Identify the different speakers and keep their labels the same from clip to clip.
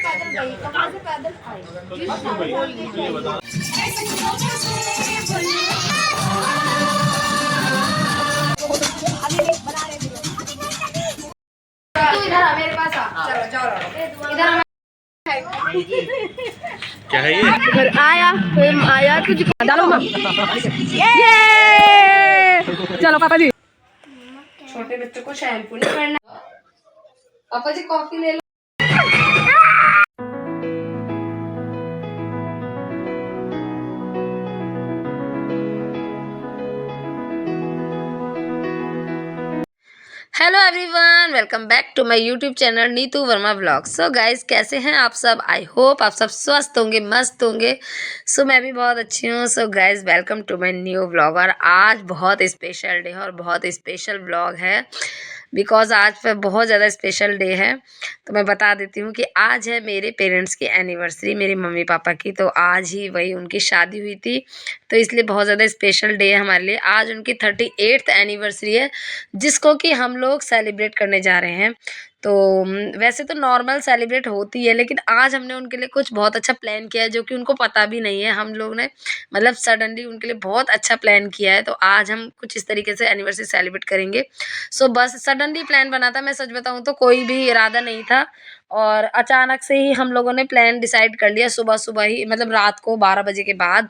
Speaker 1: पैदल गई तो वहाँ से पैदल आई। तू इधर आ मेरे पास आ, चलो जाओ इधर आ।
Speaker 2: क्या है ये?
Speaker 1: घर आया फिर आया तुझे डालो मत। चलो पापा जी, छोटे बच्चों को शैम्पू नहीं करना। पापा जी कॉफी ले लो। Hello everyone, welcome back to my YouTube channel Neetu Verma vlog. So guys, कैसे हैं आप सब? आई होप आप सब स्वस्थ होंगे, मस्त होंगे। सो मैं भी बहुत अच्छी हूँ। So guys, welcome to my new vlog. और आज बहुत स्पेशल डे है और बहुत स्पेशल व्लॉग है, बिकॉज आज पे बहुत ज़्यादा स्पेशल डे है। तो मैं बता देती हूँ कि आज है मेरे पेरेंट्स की एनिवर्सरी, मेरे मम्मी पापा की। तो आज ही वही उनकी शादी हुई थी, तो इसलिए बहुत ज़्यादा स्पेशल डे है हमारे लिए। आज उनकी 38th एनिवर्सरी है, जिसको कि हम लोग सेलिब्रेट करने जा रहे हैं। तो वैसे तो नॉर्मल सेलिब्रेट होती है, लेकिन आज हमने उनके लिए कुछ बहुत अच्छा प्लान किया है, जो कि उनको पता भी नहीं है। हम लोग ने मतलब सडनली उनके लिए बहुत अच्छा प्लान किया है। तो आज हम कुछ इस तरीके से एनिवर्सरी सेलिब्रेट करेंगे। सो बस सडनली प्लान बना था। मैं सच बताऊँ तो कोई भी इरादा नहीं था, और अचानक से ही हम लोगों ने प्लान डिसाइड कर लिया सुबह सुबह ही, मतलब रात को 12 बजे के बाद।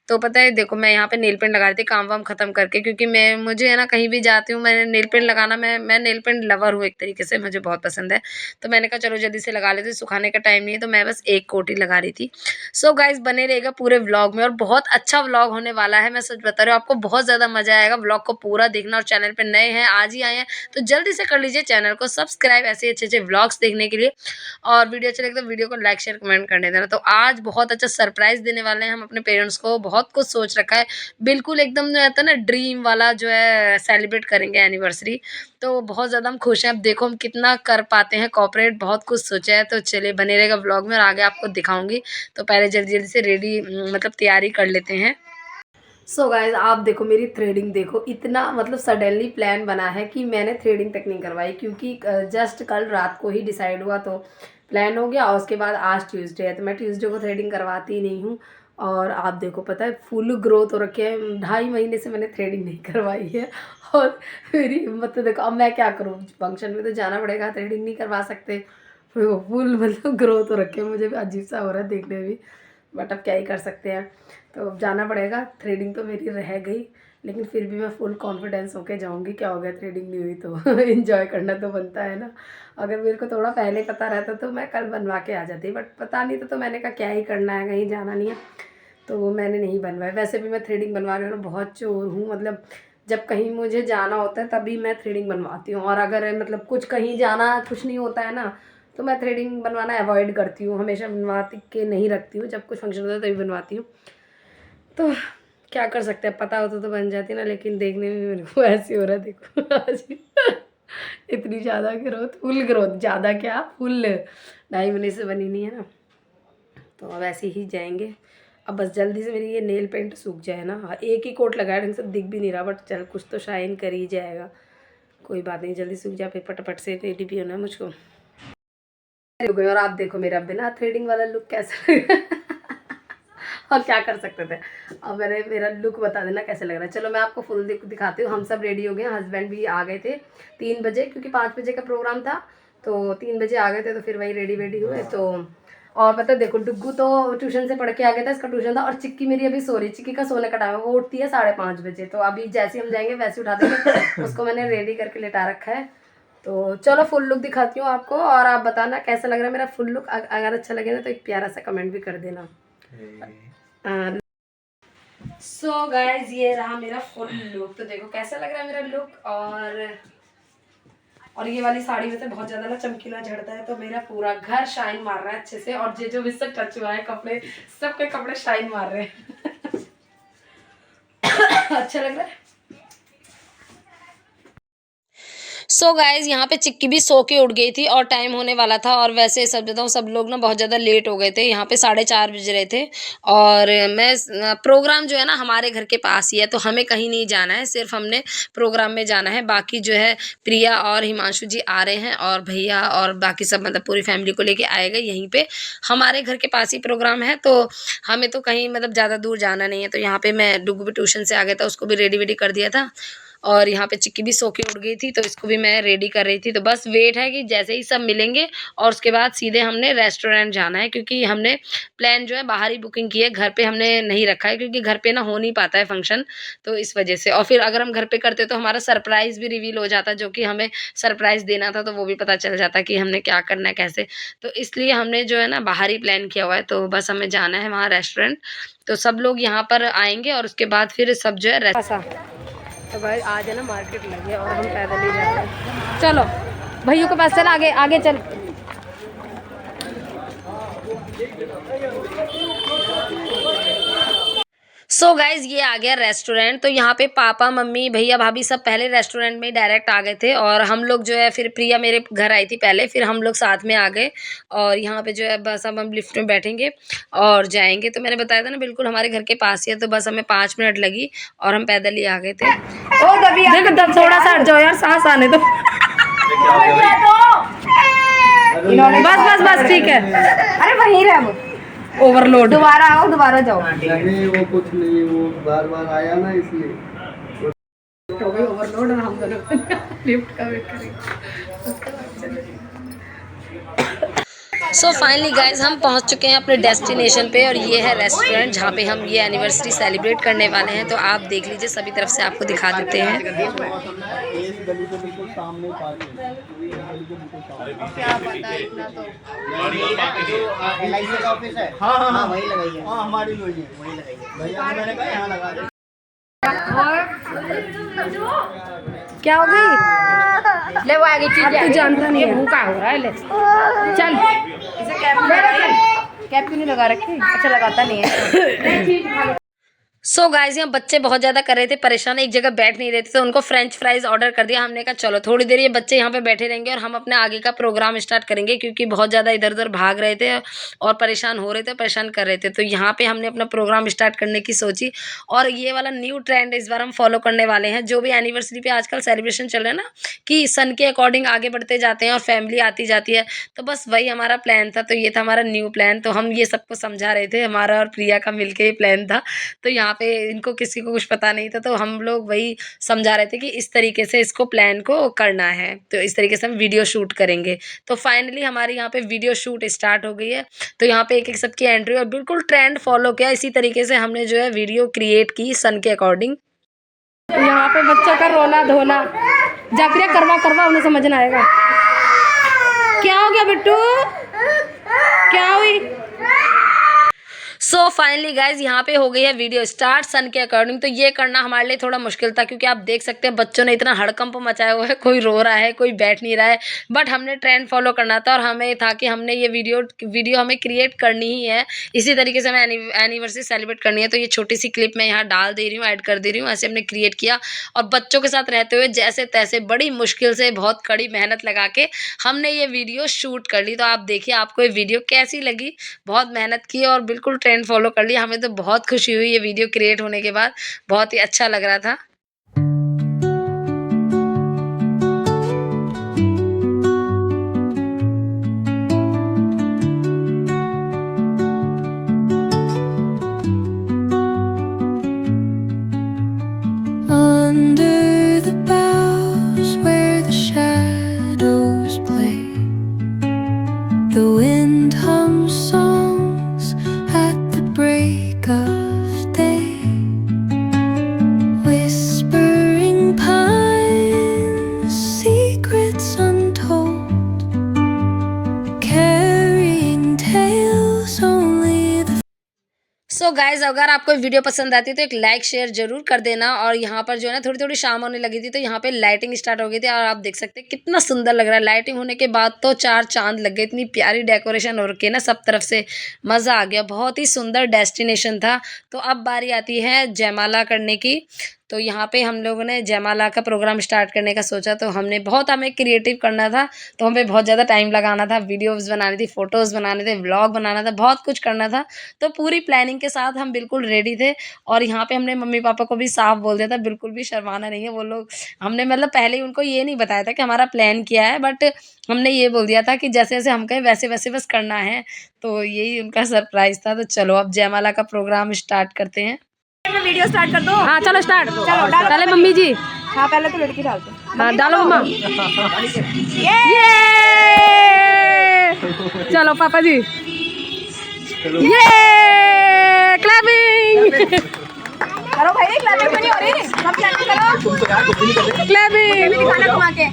Speaker 1: तो पता है, देखो मैं यहाँ पे नेल पेंट लगा रही थी काम वाम खत्म करके, क्योंकि मुझे है ना, कहीं भी जाती हूँ मैं नेल पेंट लगाना, मैं नेल पेंट लवर हूँ एक तरीके से, मुझे बहुत पसंद है। तो मैंने कहा चलो जल्दी से लगा लेती हूँ, सुखाने का टाइम नहीं है, तो मैं बस एक कोटी लगा रही थी। सो गाइज, बने रहेगा पूरे व्लॉग में, और बहुत अच्छा व्लॉग होने वाला है। मैं सच बता रही हूँ, आपको बहुत ज़्यादा मजा आएगा। व्लॉग को पूरा देखना, और चैनल पर नए हैं, आज ही आए हैं, तो जल्दी से कर लीजिए चैनल को सब्सक्राइब, ऐसे अच्छे अच्छे व्लॉग्स देखने के लिए। और वीडियो अच्छे लगे तो वीडियो को लाइक शेयर कमेंट करने देना। तो आज बहुत अच्छा सरप्राइज देने वाले हैं हम अपने पेरेंट्स को। बहुत कुछ सोच रखा है, बिल्कुल एकदम जो रहता है ना ड्रीम वाला, जो है सेलिब्रेट करेंगे एनिवर्सरी। तो बहुत ज़्यादा हम खुश हैं। अब देखो हम कितना कर पाते हैं कॉपरेट, बहुत कुछ सोचा है। तो चलिए बने रहेगा व्लॉग में, और आगे आपको दिखाऊंगी। तो पहले जल्दी जल्दी से रेडी मतलब तैयारी कर लेते हैं। सो गाइज, आप देखो मेरी थ्रेडिंग देखो, इतना मतलब सडनली प्लान बना है कि मैंने थ्रेडिंग तक नहीं करवाई, क्योंकि जस्ट कल रात को ही डिसाइड हुआ, तो प्लान हो गया। और उसके बाद आज ट्यूसडे है, तो मैं ट्यूसडे को थ्रेडिंग करवाती नहीं हूँ। और आप देखो, पता है फुल ग्रोथ हो रखे है। 2.5 महीने से मैंने थ्रेडिंग नहीं करवाई है। और मेरी हिम्मत तो देखो, अब मैं क्या करूँ, फंक्शन में तो जाना पड़ेगा, थ्रेडिंग नहीं करवा सकते। फुल मतलब ग्रोथ हो रखे है, मुझे भी अजीब सा हो रहा है देखने में भी, बट अब क्या ही कर सकते हैं। तो अब जाना पड़ेगा। थ्रेडिंग तो मेरी रह गई, लेकिन फिर भी मैं फुल कॉन्फिडेंस होके जाऊंगी। क्या हो गया, थ्रेडिंग नहीं हुई तो एंजॉय करना तो बनता है ना। अगर मेरे को थोड़ा पहले पता रहता तो मैं कल बनवा के आ जाती, बट पता नहीं था, तो मैंने कहा क्या ही करना है, कहीं जाना नहीं है, तो वो मैंने नहीं बनवाया। वैसे भी मैं थ्रेडिंग बनवाने में बहुत चोर हूँ, मतलब जब कहीं मुझे जाना होता है तभी मैं थ्रेडिंग बनवाती हूँ। और अगर मतलब कुछ कहीं जाना कुछ नहीं होता है ना, तो मैं थ्रेडिंग बनवाना अवॉइड करती हूँ, हमेशा बनवाती के नहीं रखती हूँ। जब कुछ फंक्शन होता है तभी बनवाती हूँ। तो क्या कर सकते हैं, पता होता तो बन जाती ना, लेकिन देखने में मेरे को ऐसे हो रहा है देखो आज इतनी ज़्यादा ग्रोथ, फुल ग्रोथ, ज़्यादा क्या फुल, 2.5 महीने से बनी नहीं है ना। तो अब ऐसे ही जाएंगे। अब बस जल्दी से मेरी ये नेल पेंट सूख जाए ना। हाँ, एक ही कोट लगाया, ढंग से दिख भी नहीं रहा, बट चल कुछ तो शाइन कर ही जाएगा। कोई बात नहीं, जल्दी सूख जाए, फिर पटपट से रेडी भी होना है मुझको। हो गई। और आप देखो मेरा बिना थ्रेडिंग वाला लुक कैसा लग रहा है। और क्या कर सकते थे। अब मैंने मेरा लुक बता देना कैसे लग रहा है। चलो मैं आपको फुल दिखाती हूँ। हम सब रेडी हो गए, हस्बैंड भी आ गए थे 3 बजे, क्योंकि 5 बजे का प्रोग्राम था, तो 3 बजे आ गए थे। तो फिर वही रेडी वेडी हुए। तो और पता देखो, डुग्गू तो ट्यूशन से पढ़ के आ गया था, इसका ट्यूशन था। और चिक्की मेरी अभी सो रही, चिक्की का सोने का टाइम है, वो उठती है 5:30 बजे। तो अभी जैसे हम जाएंगे वैसे उठा देंगे। उसको मैंने रेडी करके लेटा रखा है। तो चलो फुल लुक दिखाती हूँ आपको, और आप बताना कैसा लग रहा है मेरा फुल लुक। अगर अच्छा लगे ना तो एक प्यारा सा कमेंट भी कर देना। सो गाइज, ये रहा मेरा फुल लुक। तो देखो कैसा लग रहा है मेरा लुक। और ये वाली साड़ी में से बहुत ज्यादा ना चमकीला झड़ता है, तो मेरा पूरा घर शाइन मार रहा है अच्छे से। और जो भी सब टच हुआ है कपड़े, सबके कपड़े शाइन मार रहे हैं। अच्छा लग रहा है। सो गाइज़ यहाँ पे चिक्की भी सो के उठ गई थी और टाइम होने वाला था और वैसे सब बताऊँ सब लोग ना बहुत ज़्यादा लेट हो गए थे। यहाँ पे 4:30 बज रहे थे और प्रोग्राम जो है ना हमारे घर के पास ही है, तो हमें कहीं नहीं जाना है, सिर्फ़ हमने प्रोग्राम में जाना है। बाकी जो है प्रिया और हिमांशु जी आ रहे हैं और भैया और बाकी सब मतलब पूरी फैमिली को लेके आएगा यहीं पे। हमारे घर के पास ही प्रोग्राम है, तो हमें तो कहीं मतलब ज़्यादा दूर जाना नहीं है। तो यहाँ पे मैं डुग्गू भी ट्यूशन से आ गया था, उसको भी रेडी-वेडी कर दिया था और यहाँ पे चिक्की भी सो के उठ गई थी, तो इसको भी मैं रेडी कर रही थी। तो बस वेट है कि जैसे ही सब मिलेंगे और उसके बाद सीधे हमने रेस्टोरेंट जाना है, क्योंकि हमने प्लान जो है बाहर ही बुकिंग की है, घर पे हमने नहीं रखा है, क्योंकि घर पे ना हो नहीं पाता है फंक्शन, तो इस वजह से। और फिर अगर हम घर पे करते तो हमारा सरप्राइज़ भी रिवील हो जाता, जो कि हमें सरप्राइज़ देना था, तो वो भी पता चल जाता कि हमने क्या करना है, कैसे। तो इसलिए हमने जो है ना बाहर ही प्लान किया हुआ है, तो बस हमें जाना है वहाँ रेस्टोरेंट। तो सब लोग यहाँ पर आएँगे और उसके बाद फिर सब जो है तो भाई आज है ना मार्केट लगी है और हम पैदल ही जा रहे हैं। चलो भैया के पास चल, आगे आगे चल। सो गाइज़ ये आ गया रेस्टोरेंट। तो यहाँ पे पापा मम्मी भैया भाभी सब पहले रेस्टोरेंट में ही डायरेक्ट आ गए थे और हम लोग जो है फिर प्रिया मेरे घर आई थी पहले, फिर हम लोग साथ में आ गए और यहाँ पे जो है बस अब हम लिफ्ट में बैठेंगे और जाएंगे। तो मैंने बताया था ना बिल्कुल हमारे घर के पास ही है, तो बस हमें 5 मिनट लगी और हम पैदल ही आ गए थे। ओ दबी देखो दब थोड़ा सा हट जाओ यार, सांस आने दो। बस बस बस ठीक है। अरे वहीं रह वो ओवरलोड, दोबारा आओ दोबारा जाओ।
Speaker 2: नहीं वो कुछ नहीं, वो बार बार आया ना इसलिए
Speaker 1: हो गई ओवरलोड और हम दोनों लिफ्ट का वेट करेंगे। सो फाइनली गाइज हम पहुंच चुके हैं अपने डेस्टिनेशन पे और ये है रेस्टोरेंट जहाँ पे हम ये एनिवर्सरी सेलिब्रेट करने वाले हैं। तो आप देख लीजिए, सभी तरफ से आपको दिखा देते हैं।
Speaker 2: क्या पता है इतना तो LIC का ऑफिस है। हाँ वही लगाई है। हाँ हमारी वही है, वही लगाई है भैया, मैंने कहा यहाँ लगा दे।
Speaker 1: क्या हो गई? ले वो आगे चीज तू जानता नहीं है भूखा हो रहा है। ले चल इसे कैप क्यों नहीं लगा रखी? अच्छा लगाता नहीं है। सो गाइस यहाँ बच्चे बहुत ज़्यादा कर रहे थे परेशान, एक जगह बैठ नहीं रहे थे, तो उनको फ्रेंच फ्राइज़ ऑर्डर कर दिया। हमने कहा चलो थोड़ी देर ये बच्चे यहाँ पे बैठे रहेंगे और हम अपने आगे का प्रोग्राम स्टार्ट करेंगे, क्योंकि बहुत ज़्यादा इधर उधर भाग रहे थे और परेशान हो रहे थे, परेशान कर रहे थे। तो यहाँ पे हमने अपना प्रोग्राम स्टार्ट करने की सोची और ये वाला न्यू ट्रेंड इस बार हम फॉलो करने वाले हैं। जो भी एनिवर्सरी पे आजकल सेलिब्रेशन चल रहा है ना कि सन के अकॉर्डिंग आगे बढ़ते जाते हैं और फैमिली आती जाती है, तो बस वही हमारा प्लान था। तो ये था हमारा न्यू प्लान। तो हम ये सबको समझा रहे थे, हमारा और प्रिया का मिलके ये प्लान था। तो यहाँ पे इनको किसी को कुछ पता नहीं था, तो हम लोग वही समझा रहे थे कि इस तरीके से इसको प्लान को करना है, तो इस तरीके से हम वीडियो शूट करेंगे। तो फाइनली हमारे यहाँ पे वीडियो शूट स्टार्ट हो गई है। तो यहाँ पे एक एक सबकी एंट्री और बिल्कुल ट्रेंड फॉलो किया, इसी तरीके से हमने जो है वीडियो क्रिएट की सन के अकॉर्डिंग। यहाँ पे बच्चों का रोना धोना जाकर करवा करवा उन्हें समझ ना आएगा। क्या हो गया बिट्टू? क्या हुई? सो फाइनली गाइज यहाँ पे हो गई है वीडियो स्टार्ट सन के अकॉर्डिंग। तो ये करना हमारे लिए थोड़ा मुश्किल था, क्योंकि आप देख सकते हैं बच्चों ने इतना हड़कंप मचाया हुआ है, कोई रो रहा है कोई बैठ नहीं रहा है, बट हमने ट्रेंड फॉलो करना था और हमें था कि हमने ये वीडियो हमें क्रिएट करनी ही है, इसी तरीके से हमें एनिवर्सरी सेलिब्रेट करनी है। तो ये छोटी सी क्लिप मैं यहाँ डाल दे रही हूँ, ऐड कर दे रही हूँ। ऐसे हमने क्रिएट किया और बच्चों के साथ रहते हुए जैसे तैसे बड़ी मुश्किल से बहुत कड़ी मेहनत लगा के हमने ये वीडियो शूट कर ली। तो आप देखिए आपको ये वीडियो कैसी लगी। बहुत मेहनत की और बिल्कुल ट्रेंड फॉलो कर लिया। हमें तो बहुत खुशी हुई ये वीडियो क्रिएट होने के बाद, बहुत ही अच्छा लग रहा था।
Speaker 3: Under the boughs where the shadows play, the wind hums songs at the break of day, whispering pines, secrets untold, carrying tales only the
Speaker 1: so guys अगर आपको वीडियो पसंद आती है तो एक लाइक शेयर जरूर कर देना। और यहाँ पर जो है ना थोड़ी थोड़ी शाम होने लगी थी, तो यहाँ पे लाइटिंग स्टार्ट हो गई थी और आप देख सकते हैं कितना सुंदर लग रहा है। लाइटिंग होने के बाद तो 4 चांद लग गए, इतनी प्यारी डेकोरेशन हो रखी है ना सब तरफ से, मज़ा आ गया। बहुत ही सुंदर डेस्टिनेशन था। तो अब बारी आती है जयमाला करने की। तो यहाँ पे हम लोगों ने जयमाला का प्रोग्राम स्टार्ट करने का सोचा। तो हमने बहुत, हमें क्रिएटिव करना था, तो हमें बहुत ज़्यादा टाइम लगाना था, वीडियोज़ बनानी थी, फ़ोटोज़ बनाने थे, व्लॉग बनाना था, बहुत कुछ करना था। तो पूरी प्लानिंग के साथ हम बिल्कुल रेडी थे। और यहाँ पे हमने मम्मी पापा को भी साफ बोल दिया था, बिल्कुल भी शर्माना नहीं है। वो लोग, हमने मतलब पहले ही उनको ये नहीं बताया था कि हमारा प्लान क्या है, बट हमने ये बोल दिया था कि जैसे जैसे हम कहें वैसे वैसे बस करना है। तो यही उनका सरप्राइज़ था। तो चलो अब जयमाला का प्रोग्राम स्टार्ट करते हैं।
Speaker 4: वीडियो स्टार्ट कर दो।
Speaker 1: हाँ चलो स्टार्ट।
Speaker 4: चलो डालो
Speaker 1: पहले मम्मी जी।
Speaker 4: हाँ पहले तो लड़की डालते।
Speaker 1: हाँ डालो मम्मा। ये चलो पापा जी। ये क्लैपिंग।
Speaker 4: करो भाई, क्लैपिंग तो नहीं हो रही, सब क्लैपिंग करो,
Speaker 1: क्लैपिंग।
Speaker 4: दिखाना घुमा के।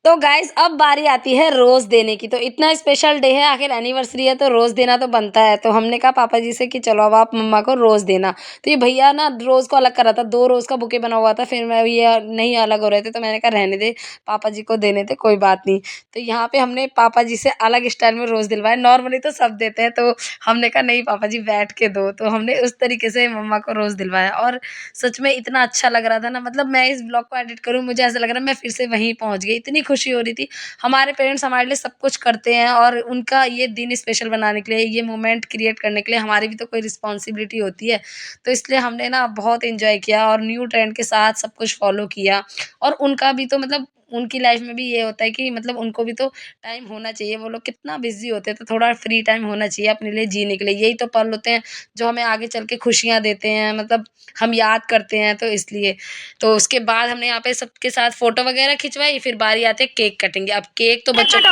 Speaker 1: तो गाइज अब बारी आती है रोज़ देने की। तो इतना स्पेशल डे है, आखिर एनिवर्सरी है, तो रोज़ देना तो बनता है। तो हमने कहा पापा जी से कि चलो अब आप मम्मा को रोज़ देना। तो ये भैया ना रोज़ को अलग कर रहा था, 2 रोज़ का बुके बना हुआ था। फिर मैं ये नहीं अलग हो रहे थे, तो मैंने कहा रहने दे, पापा जी को देने थे, कोई बात नहीं। तो यहाँ पे हमने पापा जी से अलग स्टाइल में रोज़ दिलवाए। नॉर्मली तो सब देते हैं, तो हमने कहा नहीं पापा जी बैठ के दो। तो हमने उस तरीके से मम्मा को रोज़ दिलवाया। और सच में इतना अच्छा लग रहा था ना, मतलब मैं इस ब्लॉग को एडिट करूँ, मुझे ऐसा लग रहा है मैं फिर से वहीं पहुँच गई। इतनी खुशी हो रही थी। हमारे पेरेंट्स हमारे लिए सब कुछ करते हैं, और उनका ये दिन स्पेशल बनाने के लिए, ये मोमेंट क्रिएट करने के लिए हमारी भी तो कोई रिस्पॉन्सिबिलिटी होती है। तो इसलिए हमने ना बहुत एंजॉय किया और न्यू ट्रेंड के साथ सब कुछ फॉलो किया। और उनका भी तो मतलब उनकी लाइफ में भी ये होता है कि मतलब उनको भी तो टाइम होना चाहिए। वो लोग कितना बिजी होते हैं, तो थोड़ा फ्री टाइम होना चाहिए अपने लिए जीने के लिए। यही तो पल होते हैं जो हमें आगे चल के खुशियाँ देते हैं, मतलब हम याद करते हैं। तो इसलिए तो उसके बाद हमने यहाँ पे सबके साथ फ़ोटो वगैरह खिंचवाई। फिर बारी आती है केक कटिंग की। अब केक तो बच्चों को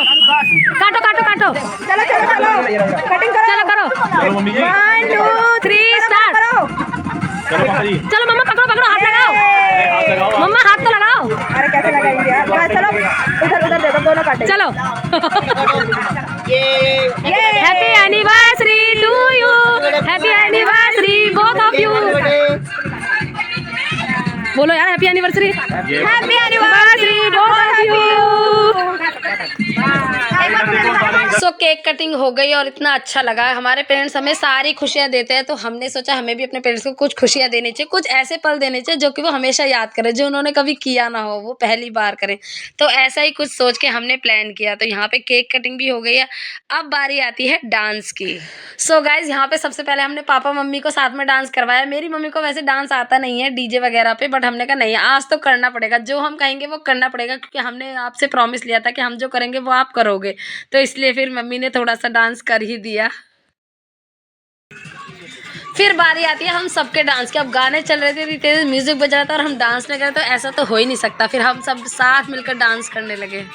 Speaker 1: काटो काटो काटो।
Speaker 4: चलो चलो चलो कटिंग करो,
Speaker 1: चलो करो।
Speaker 4: 1 2 3
Speaker 1: स्टार्ट। चलो मम्मा पकड़ो पकड़ो, हाथ लगाओ। मम्मा हाथ तो लगाओ।
Speaker 4: अरे कैसे लगाएंगे यार, चलो उधर उधर दे दो, दोनों काटे।
Speaker 1: चलो।
Speaker 4: ये
Speaker 1: happy anniversary to you, happy anniversary both of you. बोलो यार happy anniversary.
Speaker 4: Happy anniversary
Speaker 1: both of you. So cake cutting हो गई और इतना अच्छा लगा। हमारे पेरेंट्स हमें सारी खुशियाँ देते हैं, तो हमने सोचा हमें भी अपने पेरेंट्स को कुछ खुशियाँ देनी चाहिए, कुछ ऐसे पल देने चाहिए जो कि वो हमेशा याद करें, जो उन्होंने कभी किया ना हो, वो पहली बार करें। तो ऐसा ही कुछ सोच के हमने प्लान किया। तो यहाँ पे केक कटिंग भी हो गई है। अब बारी आती है डांस की। सो गाइज यहाँ पे सबसे पहले हमने पापा मम्मी को साथ में डांस करवाया। मेरी मम्मी को वैसे डांस आता नहीं है डीजे वगैरह पे, बट हमने कहा नहीं आज तो करना पड़ेगा, जो हम कहेंगे वो करना पड़ेगा, क्योंकि हमने आपसे प्रॉमिस लिया था कि हम जो करेंगे वो आप करोगे। तो इसलिए फिर मम्मी ने थोड़ा सा डांस कर ही दिया। फिर बारी आती है हम सबके डांस की। अब गाने चल रहे थे, तेज म्यूजिक बज रहा था और हम डांस में कर रहे, तो ऐसा तो हो ही नहीं सकता। फिर हम सब साथ मिलकर डांस करने लगे।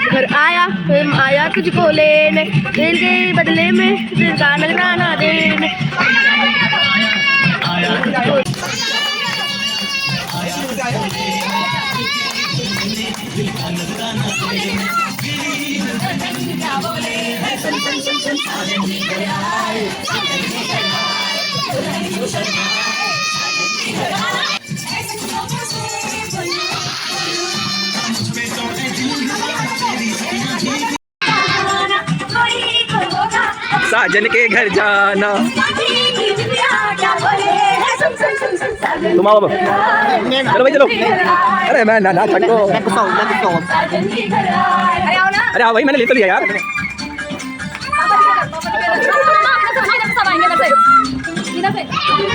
Speaker 4: घर आया फिर आया तुझको लेने, दिल के बदले में दिल का नजराना देने।
Speaker 2: साजन के घर जाना। तुम आओ चलो भाई चलो। अरे मैं ना छको। अरे आओ भाई, मैंने ले तो लिया यार।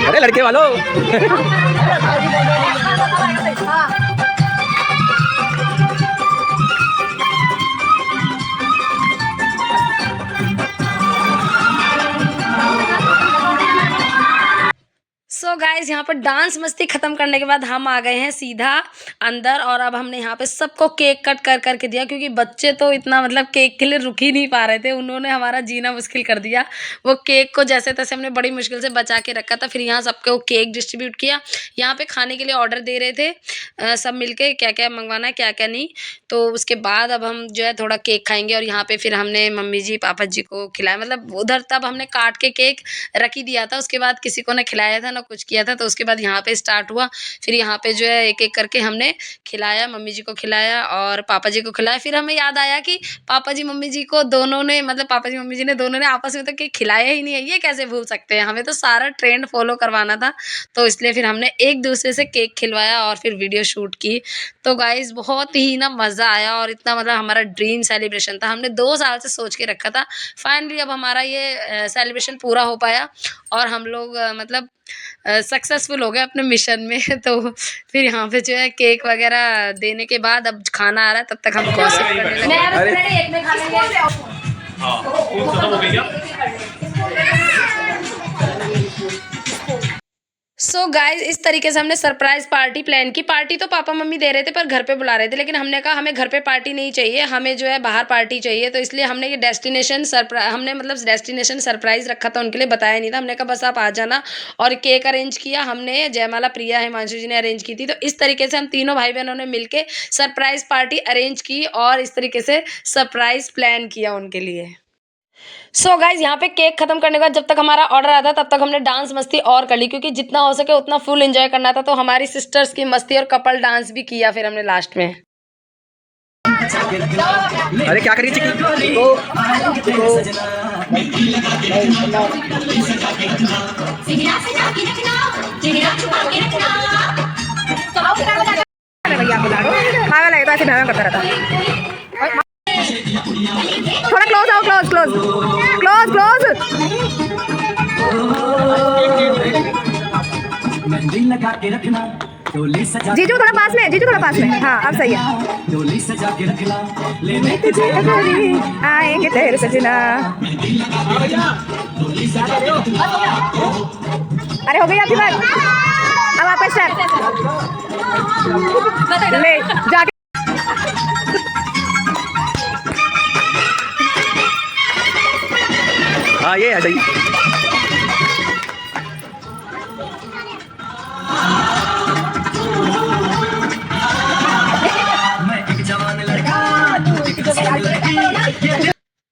Speaker 2: अरे लड़के वालों।
Speaker 1: सो गाइस गाइस यहाँ पर डांस मस्ती खत्म करने के बाद हम आ गए हैं सीधा अंदर, और अब हमने यहाँ पे सबको केक कट कर करके दिया, क्योंकि बच्चे तो इतना मतलब केक के लिए रुक ही नहीं पा रहे थे, उन्होंने हमारा जीना मुश्किल कर दिया। वो केक को जैसे तैसे हमने बड़ी मुश्किल से बचा के रखा था, फिर यहाँ सबको केक डिस्ट्रीब्यूट किया। यहाँ पे खाने के लिए ऑर्डर दे रहे थे सब मिलके क्या क्या मंगवाना है क्या क्या नहीं। तो उसके बाद अब हम जो है थोड़ा केक खाएंगे, और यहाँ पे फिर हमने मम्मी जी पापा जी को खिलाया, मतलब उधर तब हमने काट के केक रख ही दिया था, उसके बाद किसी को ना खिलाया था ना कुछ किया था। तो उसके बाद यहाँ पे स्टार्ट हुआ, फिर यहाँ पे जो है एक एक करके हमने खिलाया, मम्मी जी को खिलाया और पापा जी को खिलाया। फिर हमें याद आया कि पापा जी मम्मी जी को दोनों ने, मतलब पापा जी मम्मी जी ने दोनों ने आपस में तो केक खिलाया ही नहीं है, ये कैसे भूल सकते हैं, हमें तो सारा ट्रेंड फॉलो करवाना था। तो इसलिए फिर हमने एक दूसरे से केक खिलवाया और फिर वीडियो शूट की। तो गाइज बहुत ही ना मज़ा आया, और इतना मतलब हमारा ड्रीम सेलिब्रेशन था, हमने 2 साल से सोच के रखा था। फाइनली अब हमारा ये सेलिब्रेशन पूरा हो पाया, और हम लोग मतलब सक्सेसफुल हो गए अपने मिशन में। तो फिर यहाँ पे जो है केक वगैरह देने के बाद अब खाना आ रहा है, तब तक हम गॉसिप करने लगे। सो गाइज इस तरीके से हमने सरप्राइज पार्टी प्लान की। पार्टी तो पापा मम्मी दे रहे थे पर घर पे बुला रहे थे, लेकिन हमने कहा हमें घर पे पार्टी नहीं चाहिए, हमें जो है बाहर पार्टी चाहिए। तो इसलिए हमने ये डेस्टिनेशन सरप्राइज रखा था, उनके लिए बताया नहीं था। हमने कहा बस आप आ जाना, और केक अरेंज किया हमने, जयमाला प्रिया हिमांशु जी ने अरेंज की थी। तो इस तरीके से हम तीनों भाई बहनों ने मिलके सरप्राइज पार्टी अरेंज की, और इस तरीके से सरप्राइज प्लान किया उनके लिए। सो गाइज यहाँ पे केक खत्म करने के बाद जब तक हमारा ऑर्डर आता तब तक हमने डांस मस्ती और कर ली, क्योंकि जितना हो सके उतना फुल एंजॉय करना था। तो हमारी सिस्टर्स की मस्ती और कपल डांस भी किया फिर हमने लास्ट में।
Speaker 2: अरे क्या करी चिकी
Speaker 5: थोड़ा क्लोज आओ, क्लोज क्लोज क्लोज क्लोज। जीजू थोड़ा पास में, जीजू थोड़ा पास में, हाँ अब सही है। आएंगे तेरे सजना। अरे हो गई आपकी बात, अब आपका स्टेप ले जाके।
Speaker 2: हाँ ये है सही।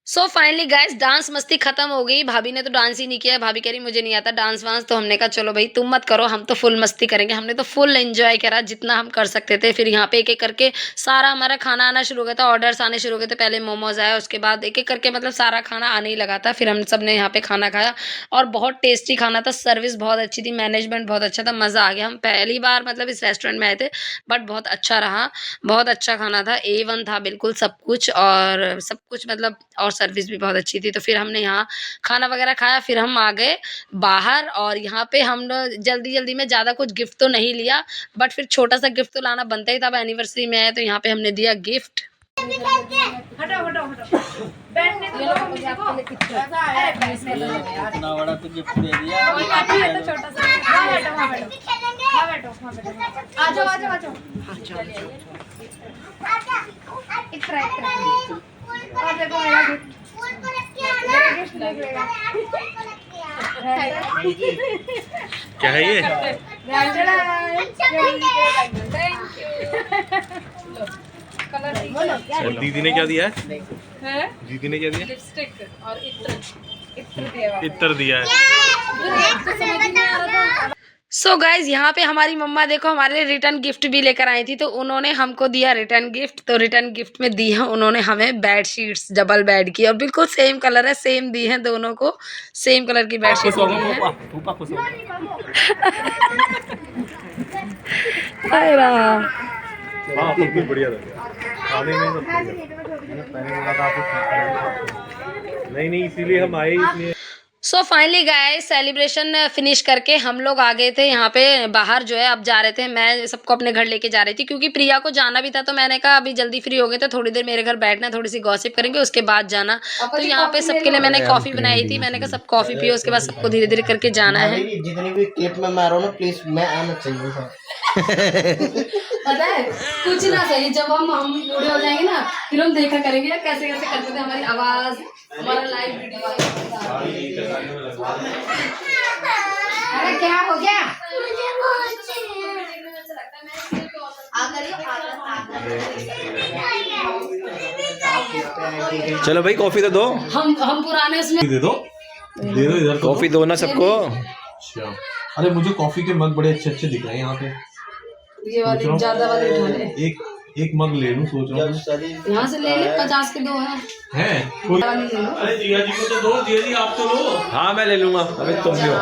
Speaker 1: सो फाइनली गाइस डांस मस्ती खत्म हो गई। भाभी ने तो डांस ही नहीं किया, भाभी कह रही मुझे नहीं आता डांस वांस। तो हमने कहा चलो भाई तुम मत करो, हम तो फुल मस्ती करेंगे। हमने तो फुल एंजॉय करा जितना हम कर सकते थे। फिर यहाँ पे एक एक करके सारा हमारा खाना आना शुरू हो गया था, ऑर्डर्स आने शुरू हो गए थे। पहले मोमोज आया, उसके बाद एक एक करके मतलब सारा खाना आने ही लगा था। फिर हम सब ने यहाँ पे खाना खाया, और बहुत टेस्टी खाना था, सर्विस बहुत अच्छी थी, मैनेजमेंट बहुत अच्छा था, मज़ा आ गया। हम पहली बार मतलब इस रेस्टोरेंट में आए थे, बट बहुत अच्छा रहा, बहुत अच्छा खाना था, A1 था बिल्कुल सब कुछ, और सब कुछ मतलब, और सर्विस भी बहुत अच्छी थी। तो फिर हमने यहाँ खाना वगैरह खाया, फिर हम आ गए बाहर। और यहाँ पे हम लोग जल्दी जल्दी में ज़्यादा कुछ गिफ्ट तो नहीं लिया, बट फिर छोटा सा गिफ्ट तो लाना बनता ही था, अब एनिवर्सरी में आए तो यहाँ पे हमने दिया गिफ्ट।
Speaker 5: हटाओ हटाओ हटाओ, बैठने दो, इतना
Speaker 6: बड़ा तो गिफ्ट दे दिया।
Speaker 5: तो छोटा सा। हाँ बैठो, हाँ बैठो, हाँ बैठो, हाँ बैठो, आ जाओ आ जाओ आ जाओ। इतना और देखो मेरा गिफ्ट, मेरा गिफ्ट लगेगा।
Speaker 6: क्या है ये? और दीदी ने क्या दिया है? दीदी ने क्या दिया?
Speaker 5: लिपस्टिक और इत्र
Speaker 6: इत्र दिया है।
Speaker 1: सो गाइज यहाँ पे हमारी मम्मा देखो हमारे लिए रिटर्न गिफ्ट भी लेकर आई थी। तो उन्होंने हमको दिया रिटर्न गिफ्ट। तो रिटर्न गिफ्ट में दी है उन्होंने हमें बेड शीट्स, डबल बेड की, और बिल्कुल सेम कलर है, सेम दी है, दोनों को सेम कलर की बेड शीट दी है।
Speaker 6: हाँ सब कुछ बढ़िया था, खाने में सब बढ़िया। नहीं नहीं इसीलिए हम आए, इसलिए।
Speaker 1: So finally guys celebration finish करके हम लोग आ गए थे यहाँ पे बाहर जो है। अब जा रहे थे, मैं सबको अपने घर लेके जा रही थी क्योंकि प्रिया को जाना भी था। तो मैंने कहा अभी जल्दी फ्री हो गए तो थोड़ी देर मेरे घर बैठना, थोड़ी सी गॉसिप करेंगे, उसके बाद जाना। तो यहाँ पे सबके लिए मैंने कॉफी बनाई थी। मैंने कहा सब कॉफी पियो, उसके बाद सबको धीरे धीरे करके जाना है।
Speaker 7: जितनी भी क्लिप में मारो ना प्लीज, मैं आना चाहिए सर।
Speaker 8: पता है कुछ ना सही, जब हम बूढ़े हो जाएंगे ना फिर हम देखा करेंगे कैसे कैसे करते थे, हमारी आवाज, हमारा लाइव वीडियो। अरे क्या हो गया?
Speaker 2: चलो भाई कॉफी तो दो।
Speaker 8: हम पुराने उसमें
Speaker 6: दे दो इधर तो
Speaker 2: कॉफी दो ना सबको।
Speaker 6: अच्छा, अरे मुझे कॉफी के मग बड़े अच्छे अच्छे दिख रहे हैं यहाँ पे।
Speaker 8: ये वाले ज्यादा वाले उठा ले।
Speaker 6: एक मग ले लूं सोच रहा हूँ।
Speaker 8: यहाँ से ले ले, 50 के 2 हैं।
Speaker 6: अरे जिया जी को तो दो, जिया जी आप तो लो।
Speaker 2: हाँ मैं ले लूंगा, अभी तुम भी हो।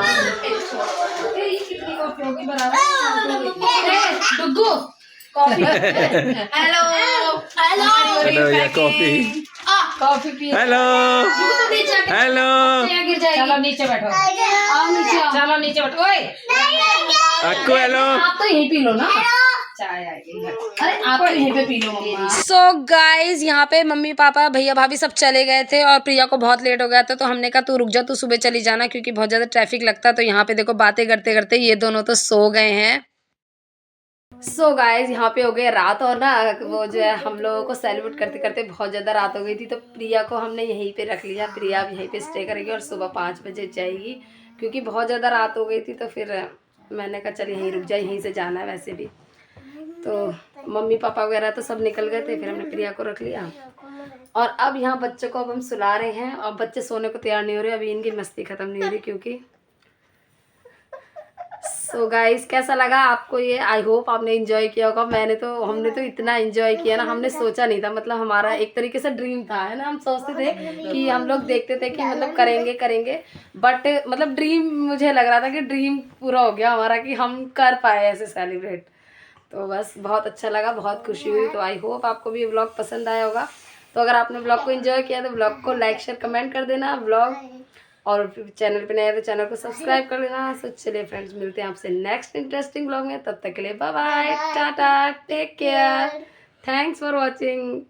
Speaker 8: डुग्गू कॉफी। हेलो
Speaker 2: हेलो ये coffee.
Speaker 8: Coffee P.
Speaker 2: Hello hello.
Speaker 8: गिर जाएगी। चलो नीचे बैठो। आओ नीचे आओ। चलो नीचे बैठो। ओए
Speaker 2: अक्कू हेलो।
Speaker 8: आप तो यहीं पी लो ना चाय आएगी। अरे आप तो यहीं पे पी लो मम्मा।
Speaker 1: सो गाइज यहाँ पे मम्मी पापा भैया भाभी सब चले गए थे और प्रिया को बहुत लेट हो गया था। तो हमने कहा तू रुक जा, तू सुबह चली जाना क्योंकि बहुत ज़्यादा ट्रैफिक लगता है। तो यहाँ पे देखो बातें करते करते ये दोनों तो सो गए हैं। सो गाइज यहाँ पे हो गए रात और ना वो जो है हम लोगों को सेलिब्रेट करते करते बहुत ज़्यादा रात हो गई थी। तो प्रिया को हमने यहीं पे रख लिया। प्रिया अब यहीं पे स्टे करेगी और सुबह 5 बजे जाएगी क्योंकि बहुत ज़्यादा रात हो गई थी। तो फिर मैंने कहा चल यहीं रुक जा, यहीं से जाना है वैसे भी। तो मम्मी पापा वगैरह तो सब निकल गए थे, फिर हमने प्रिया को रख लिया। और अब यहाँ बच्चों को अब हम सुला रहे हैं और बच्चे सोने को तैयार नहीं हो रहे, अभी इनकी मस्ती ख़त्म नहीं हो रही क्योंकि। सो गाइस कैसा लगा आपको ये? आई होप आपने एंजॉय किया होगा। हमने तो इतना एंजॉय किया ना, हमने सोचा नहीं था। मतलब हमारा एक तरीके से ड्रीम था, है ना। हम सोचते थे कि हम लोग देखते थे कि मतलब करेंगे बट मतलब ड्रीम, मुझे लग रहा था कि ड्रीम पूरा हो गया हमारा कि हम कर पाए ऐसे सेलिब्रेट। तो बस बहुत अच्छा लगा, बहुत खुशी हुई। तो आई होप आपको भी ये व्लॉग पसंद आया होगा। तो अगर आपने व्लॉग को एंजॉय किया तो व्लॉग को लाइक शेयर कमेंट कर देना व्लॉग, और चैनल पे नए हैं तो चैनल को सब्सक्राइब कर लेना। सो चलिए फ्रेंड्स, मिलते हैं आपसे नेक्स्ट इंटरेस्टिंग व्लॉग में। तब तक के लिए बाय बाय, टाटा, take care, thanks for watching.